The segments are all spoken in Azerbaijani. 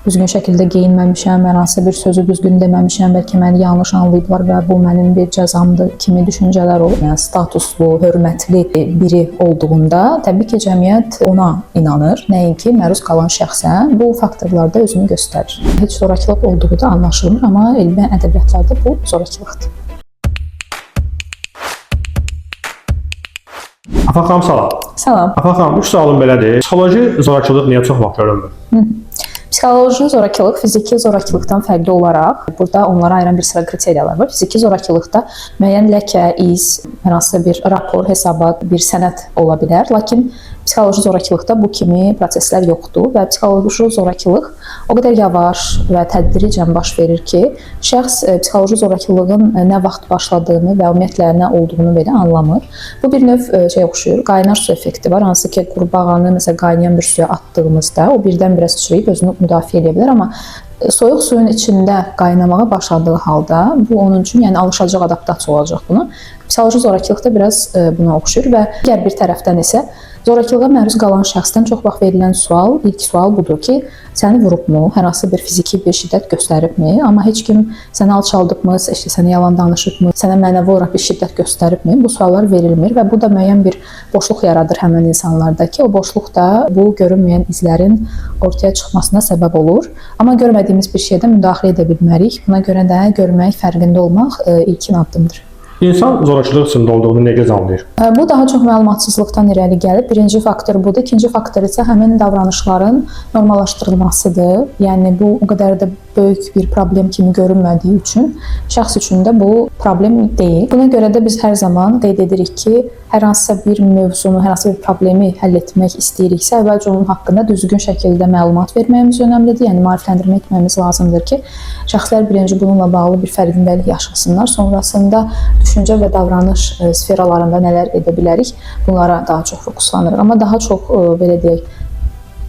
düzgün şəkildə geyinməmişəm, hər hansı bir sözü düzgün deməmişəm, bəlkə məni yanlış anlayıblar və bu mənim bir cəzamdır kimi düşüncələr olur. Yəni statuslu, hörmətli biri olduğunda təbii ki, cəmiyyət ona inanır, nəinki məruz qalan şəxsə. Bu faktorlarda özünü göstərir. Heç zorakılıq olduğu da anlaşılmır, amma elmi ədəbiyyatlarda bu zorakılıqdır. Afaq xanım, salam. Salam. Afaq xanım, bu sualım belədir. Psixoloji zorakılıq niyə çox vaxt görünmür? Psixoloji zorakılıq fiziki zorakılıqdan fərqli olaraq burada onlara ayıran bir sıra kriteriyalar var. Fiziki zorakılıqda müəyyən ləkə, iz, hər hansı bir rapor, hesabat, bir sənəd ola bilər. Lakin psixoloji zorakılıqda bu kimi proseslər yoxdur və psixoloji zorakılıq o qədər yavaş və tədricən baş verir ki, şəxs psixoloji zorakılığın nə vaxt başladığını və ümumiyyətlə nə olduğunu belə anlamır. Bu bir növ oxşuyur, qaynar su effekti var. Hansı ki, qurbağanı məsələn qaynayan bir suya atdığımızda o birdən-birə sıçrayıb özünü müdafiə edə bilər, amma soyuq suyun içində qaynamağa başladığı halda bu onun üçün yəni alışacaq, adaptasiya olacaq buna. Psixoloji zorakılıq da biraz buna oxşuyur və digər bir tərəfdən isə zorakılığa məruz qalan şəxsdən çox vaxt verilən ilk sual budur ki, səni vurubmu, hər hansı bir fiziki bir şiddət göstəribmi, amma heç kim səni alçaldıbmı, sənə yalan danışıbmı, sənə mənəvi olaraq bir şiddət göstəribmi? Bu suallar verilmir və bu da müəyyən bir boşluq yaradır həmin insanlarda ki, o boşluq da bu görünməyən izlərin ortaya çıxmasına səbəb olur. Amma görmədiyimiz bir şeydə müdaxilə edə bilmərik. Buna görə də görmək, fərqində olmaq ilkin addımdır. İnsan zorakılıq içində olduğunu nə göz anlayır? Bu daha çox məlumatsızlıqdan irəli gəlir. Birinci faktor budur. İkinci faktor isə həmin davranışların normallaşdırılmasıdır. Yəni bu o qədər də böyük bir problem kimi görünmədiyi üçün şəxs üçün də bu problem deyil. Buna görə də biz hər zaman qeyd edirik ki, hər hansısa bir mövzunu, hər hansısa bir problemi həll etmək istəyiriksə, əvvəlcə onun haqqında düzgün şəkildə məlumat verməyimiz önəmlidir. Yəni maarifləndirmə etməyimiz lazımdır ki, şəxslər birinci bununla bağlı bir fərqindəlik yaşasınlar. Sonrasında düşüncə və davranış sferalarında nələr edə bilərik, bunlara daha çox fokuslanırıq. Amma daha çox belə deyək,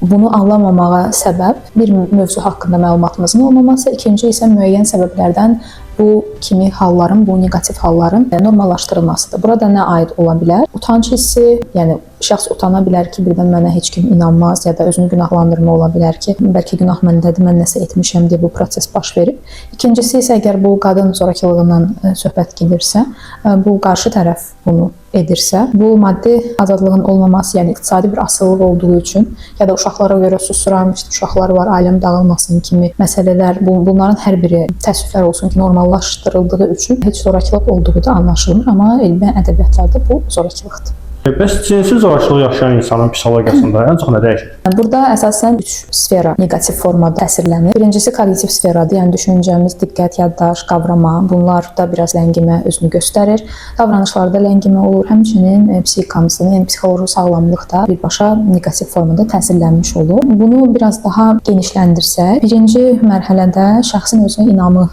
bunu anlamamağa səbəb bir mövzu haqqında məlumatımızın olmaması, ikinci isə müəyyən səbəblərdən bu kimi halların, bu negativ halların normallaşdırılmasıdır. Burada nə aid ola bilər? Utanc hissi, yəni şəxs utana bilər ki, birdən mənə heç kim inanmaz ya da özünü günahlandırma ola bilər ki, bəlkə günah məndədir, mən nəsə etmişəm deyə bu proses baş verib. İkincisi isə əgər bu qadın zorakılığından söhbət gedirsə, bu qarşı tərəf bunu edirsə, bu maddi azadlığın olmaması, yəni iqtisadi bir asılılıq olduğu üçün ya da uşaqlara görə susuram, uşaqları var, ailəm dağılmasın kimi məsələlər, bunların hər biri təəssüflər olsun ki, normallaşdırıldığı üçün heç zorakılıq olduğu da anlaşılmır, amma elmi ədəbiyyatlarda bu zorakılıqdır. Bəs cinsi zorakılıq yaşayan insanın psixologiyasında ən çox nə dəyişir? Burada əsasən 3 sfera negativ formada təsirlənir. Birincisi kognitiv sferadır, yəni düşüncəmiz, diqqət, yaddaş, qavrama, bunlarda biraz ləngimə özünü göstərir. Davranışlarda ləngimə olur, həmçinin psixikamızın, yəni psixoloji sağlamlıq da birbaşa negativ formada təsirlənmiş olur. Bunu biraz daha genişləndirsək, birinci mərhələdə şəxsin özünə inamı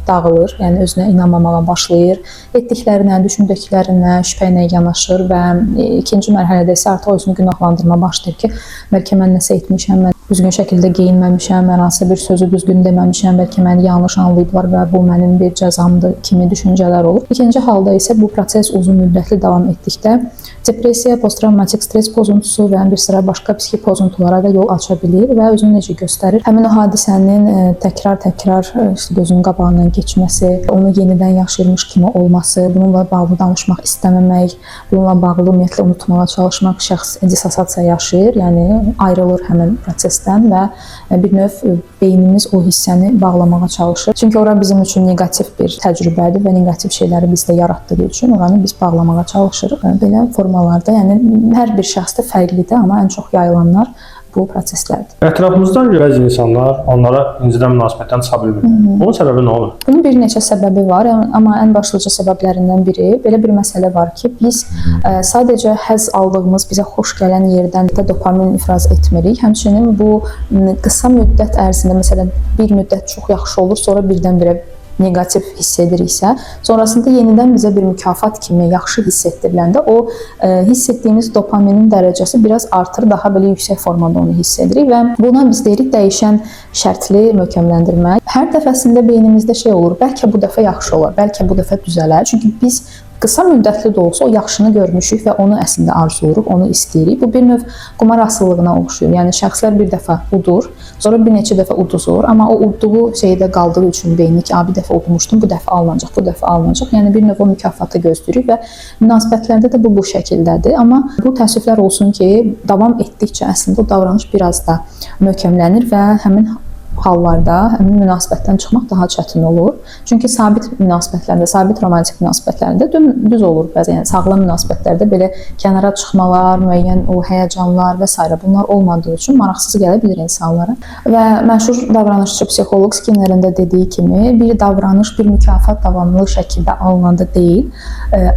dağılır, yəni özünə inanmamağa başlayır, etdiklərinə, düşündüklərinə şübhə ilə yanaşır və ikinci mərhələdə isə artıq özünü günahlandırma başlayır ki, bəlkə mən nəsə etmişəm, mən düzgün şəkildə geyinməmişəm, hər hansı bir sözü düzgün deməmişəm, bəlkə məni yanlış anlayıblar və bu mənim bir cəzamdır kimi düşüncələr olur. İkinci halda isə bu proses uzun müddətli davam etdikdə depressiya, posttravmatik stres pozuntusu və bir sıra başqa psixi pozuntulara da yol aça bilir və özünü necə göstərir? Həmin o hadisənin təkrar gözünün qabağından keçməsi, onu yenidən yaşayırmış kimi olması, bununla bağlı danışmaq istəməmək, bununla bağlı ümumiyyətlə unutmağa çalışmaq, şəxs dissosiasiya yaşayır, yəni ayrılır həmin prosesdən və bir növ beynimiz o hissəni bağlamağa çalışır. Çünki ora bizim üçün negativ bir təcrübədir və negativ şeyləri bizdə yaratdığı üçün oranı biz bağlamağa çalışırıq. Belə formalarda, yəni hər bir şəxsdə fərqlidir, amma ən çox yayılanlar bu proseslərdir. Ətrafımızdan bəzi insanlar onlara incidən münasibətdən çıxa bilmir. Bunun səbəbi nə olur? Bunun bir neçə səbəbi var, amma ən başlıca səbəblərindən biri belə bir məsələ var ki, biz sadəcə həzz aldığımız, bizə xoş gələn yerdən də dopamin ifraz etmirik. Həmçinin bu qısa müddət ərzində, məsələn, bir müddət çox yaxşı olur, sonra birdən-birə negativ hiss ediriksə, sonrasında yenidən bizə bir mükafat kimi yaxşı hiss etdiriləndə o hiss etdiyimiz dopaminin dərəcəsi biraz artır, daha belə yüksək formada onu hiss edirik və buna biz deyirik dəyişən şərtli möhkəmləndirmə. Hər dəfəsində beynimizdə olur, bəlkə bu dəfə yaxşı olar, bəlkə bu dəfə düzələr. Çünki biz qısa müddətli də olsa o yaxşını görmüşük və onu əslində arzulayırıq, onu istəyirik. Bu bir növ qumar asıllığına oxşuyur. Yəni şəxslər bir dəfə udur, Sonra bir neçə dəfə uduzur, amma o udduğu şeydə qaldığı üçün beyni ki, bir dəfə udmuşdum, bu dəfə alınacaq, bu dəfə alınacaq. Yəni bir növ o mükafatı gözləyirik və münasibətlərdə də bu şəkildədir. Amma bu təəssüflər olsun ki, davam etdikcə əslində o davranış biraz da möhkəmlənir və həmin hallarda həmin münasibətdən çıxmaq daha çətin olur. Çünki sabit münasibətlərdə, sabit romantik münasibətlərdə düz olur bəzən. Yəni sağlam münasibətlərdə belə kənara çıxmalar, müəyyən o həyəcanlar və s. bunlar olmadığı üçün maraqsız gələ bilər insanlara. Və məşhur davranışçı psixoloq Skinnerin də dediyi kimi, bir davranış, bir mükafat davamlı şəkildə alınanda deyil,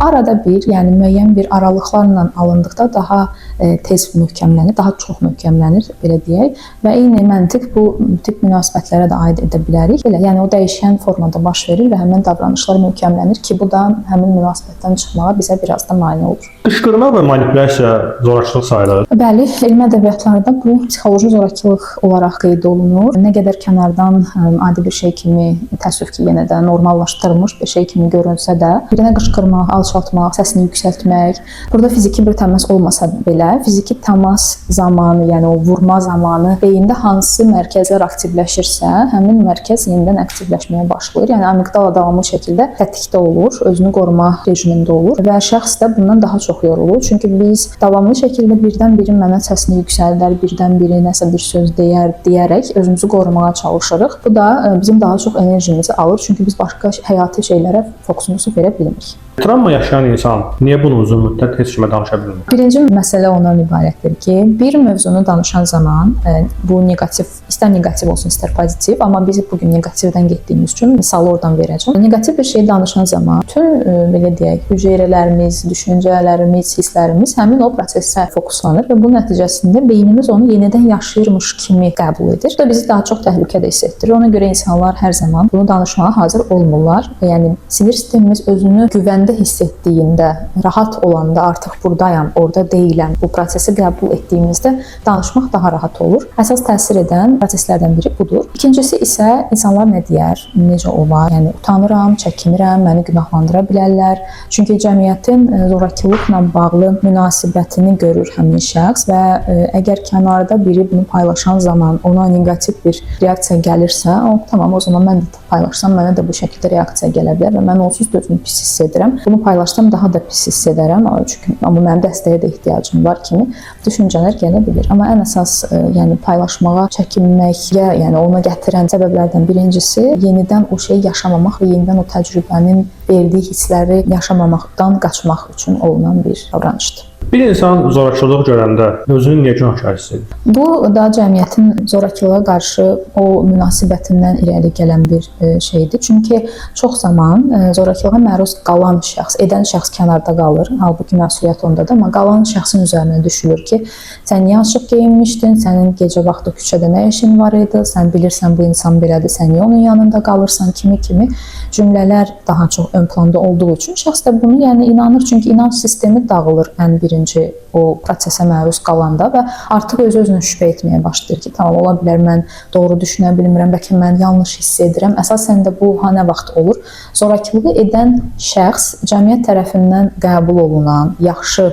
arada bir, yəni müəyyən bir aralıqlarla alındıqda daha tez möhkəmlənir, daha çox möhkəmlənir, belə deyək. Və eyni məntiq bu tip münasibətlərə də aid edə bilərik. Belə, yəni o dəyişən formada baş verir və həmin davranışlar möhkəmlənir ki, bu da həmin münasibətdən çıxmağa bizə biraz da mane olur. Qışqırma və manipulyasiya zorakılıq sayılır. Bəli, elmi ədəbiyyatlarda bu psixoloji zorakılıq olaraq qeyd olunur. Nə qədər kənardan adi bir şey kimi, təəssüf ki, yenə də normallaşdırılmış bir şey kimi görünsə də, birinə qışqırmaq, alçaltmaq, səsini yüksəltmək, burada fiziki bir təmas olmasa belə, fiziki təmas zamanı, yəni o vurma zamanı beyində hansı mərkəzlər aktivləşirsə, həmin mərkəz yenidən aktivləşməyə başlayır. Yəni amigdala davamlı şəkildə tətikdə olur, özünü qoruma rejimində olur və şəxs də bundan daha çox yorulur. Çünki biz davamlı şəkildə birdən biri mənə səsini yüksəldər, birdən biri nəsə bir söz deyərək özümüzü qorumağa çalışırıq. Bu da bizim daha çox enerjimizi alır. Çünki biz başqa həyati şeylərə fokusumuzu verə bilmirik. Travma yaşayan insan niyə bunu uzun müddət heç kimə danışa bilmir? Birinci məsələ ondan ibarətdir ki, bir mövzunu danışan zaman bu negativ, istər negativ olsun, istər pozitiv, amma biz bugün negativdən getdiyimiz üçün misalı oradan verəcəm. Negativ bir şey danışan zaman bütün belə deyək, hüceyrələrimiz, düşüncələrimiz, hisslərimiz həmin o prosesə fokuslanır və bu nəticəsində beynimiz onu yenidən yaşayırmış kimi qəbul edir. Bu da bizi daha çox təhlükədə hiss etdirir. Ona görə insanlar hər zaman bunu danışmağa hazır olmurlar. Yəni sinir sistemimiz özünü güvəndə hiss etdiyində, rahat olanda artıq buradayam, orada deyiləm, bu prosesi qəbul etdiyimizdə danışmaq daha rahat olur. Əsas təsir edən proseslərdən biri budur. İkincisi isə insanlar nə deyər, necə olar? Yəni utanıram, çəkinirəm, məni günahlandıra bilərlər. Çünki cəmiyyətin zorakılıqla bağlı münasibətini görür həmin şəxs və əgər kənarda biri bunu paylaşan zaman ona negativ bir reaksiya gəlirsə, tamam, o zaman mən də paylaşsam mənə də bu şəkildə reaksiya gələ bilər və mən onsuz da özümü pis hiss edirəm. Bunu paylaşsam daha da pis hiss edərəm. Çünki amma mənim dəstəyə də ehtiyacım var kimi düşüncələr gələ bilər. Amma ən əsas yəni paylaşmağa çəkinməyə, yəni ona gətirən səbəblərdən birincisi yenidən o şeyi yaşamamaq və yenidən o təcrübənin verdiyi hissləri yaşamamaqdan qaçmaq üçün olunan bir davranışdır. Bir insan zorakılıq görəndə özünü niyə günahkar hiss edir? Bu da cəmiyyətin zorakılığa qarşı o münasibətindən irəli gələn bir şeydir. Çünki çox zaman zorakılığa məruz qalan şəxs, edən şəxs kənarda qalır. Halbuki məsuliyyət ondadır, amma qalan şəxsin üzərinə düşülür ki, sən niyə açıq geyinmişdin, sənin gecə vaxtı küçədə nə işin var idi, sən bilirsən bu insan belədir, sən niyə onun yanında qalırsan kimi cümlələr daha çox ön planda olduğu üçün şəxs də bunu yəni inanır. Çünki inanc sistemi dağılır ən birinci o prosesə məruz qalanda və artıq öz-özünə şübhə etməyə başlayır ki, tamam, ola bilər mən doğru düşünə bilmirəm, bəlkə mən yanlış hiss edirəm. Əsasən də bu nə vaxt olur? Zorakılığı edən şəxs cəmiyyət tərəfindən qəbul olunan, yaxşı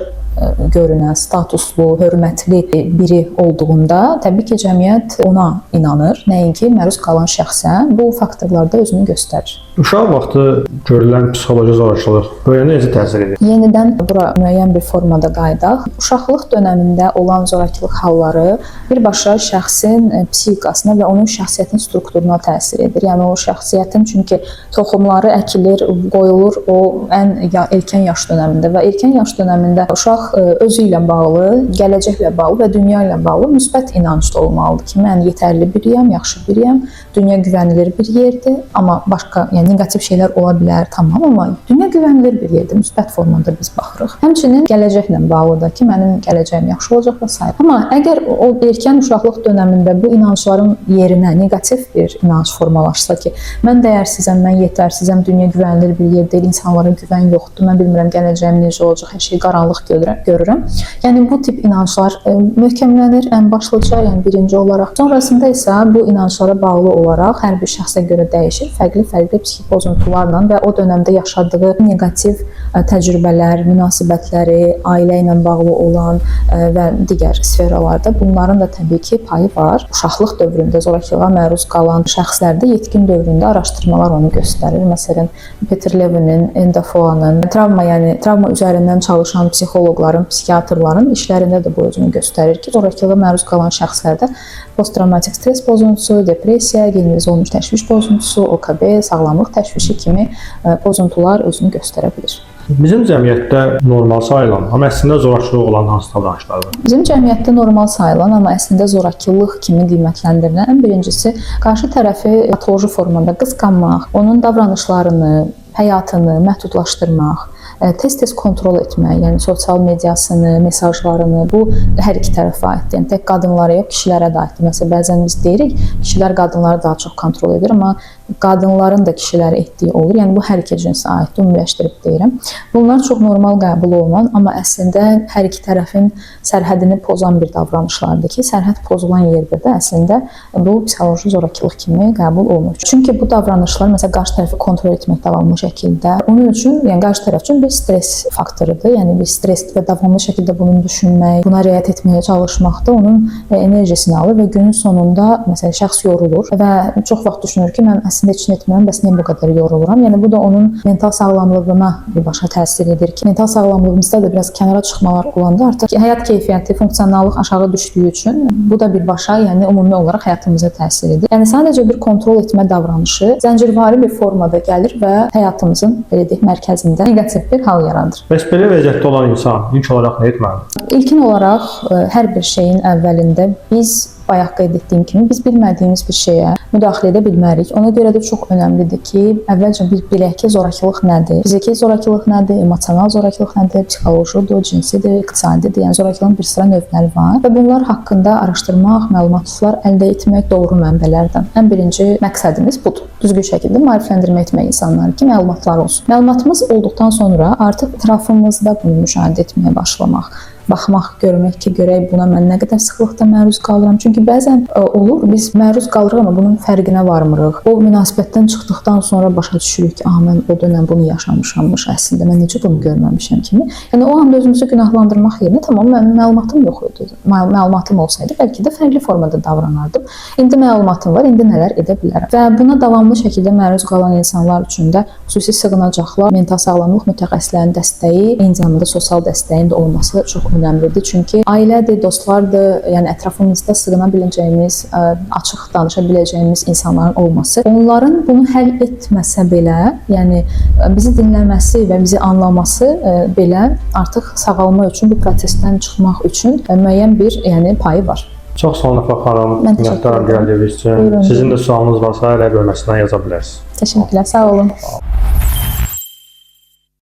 görünən, statuslu, hörmətli biri olduğunda təbii ki, cəmiyyət ona inanır, nəinki məruz qalan şəxsə. Bu faktorlarda özünü göstərir. Uşaq vaxtı görülən psixoloji zorakılıq böyüyəndə necə təsir edir? Yenidən bura müəyyən bir formada qayıdaq. Uşaqlıq dövründə olan zorakılıq halları birbaşa şəxsin psixikasına və onun şəxsiyyətin strukturuna təsir edir. Yəni o şəxsiyyətin çünki toxumları əkilir, qoyulur o ən erkən yaş dövründə və erkən yaş dövründə uşaq özü ilə bağlı, gələcəklə bağlı və dünya ilə bağlı müsbət inancda olmalıdır ki, mən yetərli biriyəm, yaxşı biriyəm, dünya güvənilir bir yerdir, amma başqa, yəni negativ şeylər ola bilər, tamam, amma dünya güvənilir bir yerdir, müsbət formada biz baxırıq. Həmçinin gələcəklə bağlıdır ki, mənim gələcəyim yaxşı olacaq və s. Amma əgər o erkən uşaqlıq dövründə bu inancların yerinə negativ bir inanc formalaşsa ki, mən dəyərsizəm, mən yetərsizəm, dünya güvənilir bir yer deyil, insanlara güvən yoxdur, mən bilmirəm gələcəyim necə olacaq, hər şey qaranlıq görürəm. görə görürəm. Yəni bu tip inanclar möhkəmlənir ən başlıca, yəni birinci olaraq. Sonrasında isə bu inanclara bağlı olaraq hər bir şəxsə görə dəyişir. Fərqli psixik pozuntularla və o dövrdə yaşadığı neqativ təcrübələr, münasibətləri, ailə ilə bağlı olan və digər sferalarda bunların da təbii ki payı var. Uşaqlıq dövründə zorakılığa məruz qalan şəxslərdə yetkin dövründə araşdırmalar onu göstərir. Məsələn, Peter Levin'in, Endafoa'nın, travma üzərindən çalışan psixoloqların, psixiatrların işlərində də bu özünü göstərir ki, zorakılığa məruz qalan şəxslərdə posttraumatik stres pozuntusu, depressiya, generalize olmuş təşviş pozuntusu, OKB, sağlamlıq təşvişi kimi pozuntular özünü göstərə bilir. Bizim cəmiyyətdə normal sayılan, amma əslində zorakılıq olan hansı davranışlardır? Bizim cəmiyyətdə normal sayılan, amma əslində zorakılıq kimi qiymətləndirilən ən birincisi qarşı tərəfi patoloji formada qısqanmaq, onun davranışlarını, həyatını məhdudlaşdırmaq, tez-tez kontrol etmək, yəni sosial mediasını, mesajlarını, bu hər iki tərəfə aiddir. Yəni tək qadınlara yox, kişilərə də aiddir. Məsələn, bəzən biz deyirik, kişilər qadınları daha çox kontrol edir, amma qadınların da kişilərə etdiyi olur. Yəni bu hər iki cinsə aiddir, ümumiləşdirib deyirəm. Bunlar çox normal qəbul olunan, amma əslində hər iki tərəfin sərhədini pozan bir davranışlardır ki, sərhəd pozulan yerdə də əslində bu psixoloji zorakılıq kimi qəbul olunur. Çünki bu davranışlar məsələn qarşı tərəfi kontrol etmək davamlı şəkildə, onun üçün, yəni qarşı tərəf üçün bir stres faktorudur. Yəni bir stres və davamlı şəkildə bunu düşünmək, buna riayət etməyə çalışmaq da onun enerjisini alır və günün sonunda məsələn şəxs yorulur və çox vaxt düşünür ki, mən əslində heç nə etmirəm, bəs niyə bu qədər yoruluram? Yəni bu da onun mental sağlamlığına birbaşa təsir edir ki, mental sağlamlığımızda da biraz kənara çıxmalar olanda artıq həyat keyfiyyəti, funksionallıq aşağı düşdüyü üçün bu da birbaşa, yəni ümumi olaraq həyatımıza təsir edir. Yəni sadəcə bir kontrol etmə davranışı zəncirvari bir formada gəlir və həyatımızın belə deyək mərkəzində neqativ bir hal yaradır. Bəs belə vəziyyətdə olan insan ilk olaraq nə etməlidir? İlkin olaraq hər bir şeyin əvvəlində biz bayaq qeyd etdiyim kimi biz bilmədiyimiz bir şeyə müdaxilə edə bilmərik. Ona görə də çox önəmlidir ki, əvvəlcə biz bilək ki, zorakılıq nədir? Fiziki zorakılıq nədir? Emosional zorakılıq nədir? Psixolojidir, cinsidir, iqtisadidir. Yəni zorakılığın bir sıra növləri var və bunlar haqqında araşdırmaq, məlumatlar əldə etmək doğru mənbələrdən. Ən birinci məqsədimiz budur. Düzgün şəkildə maarifləndirmə etmək insanları ki, məlumatlar olsun. Məlumatımız olduqdan sonra artıq ətrafımızda bunu müşahidə etməyə başlamaq. Baxmaq, görmək ki, görək buna mən nə qədər sıxlıqda məruz qalıram. Çünki bəzən olur, biz məruz qalırıq, amma bunun fərqinə varmırıq. O münasibətdən çıxdıqdan sonra başa düşürük ki, mən o dönəm bunu yaşamışammış, əslində mən necə bunu görməmişəm kimi. Yəni o anda özümüzü günahlandırmaq yerinə, tamam, mənim məlumatım yox idi. Məlumatım olsaydı, bəlkə də fərqli formada davranardım. İndi məlumatım var, indi nələr edə bilərəm. Və buna davamlı şəkildə məruz qalan insanlar üçün də xüsusi sığınacaqlar, mental sağlamlıq mütəxəssislərinin dəstəyi, eyni zamanda sosial dəstəyin də olması çox önəmlidir. Çünki ailədir, dostlardır, yəni ətrafımızda sığına biləcəyimiz, açıq danışa biləcəyimiz insanların olması, onların bunu həll etməsə belə, yəni bizi dinləməsi və bizi anlaması belə artıq sağalma üçün, bu prosesdən çıxmaq üçün müəyyən bir, yəni payı var. Çox sağ olun Əfraq xanım. Minnətdaram gəldiyiniz üçün. Sizin də sualınız varsa elə bölməsindən yaza bilərsiniz. Təşəkkürlər, sağ olun.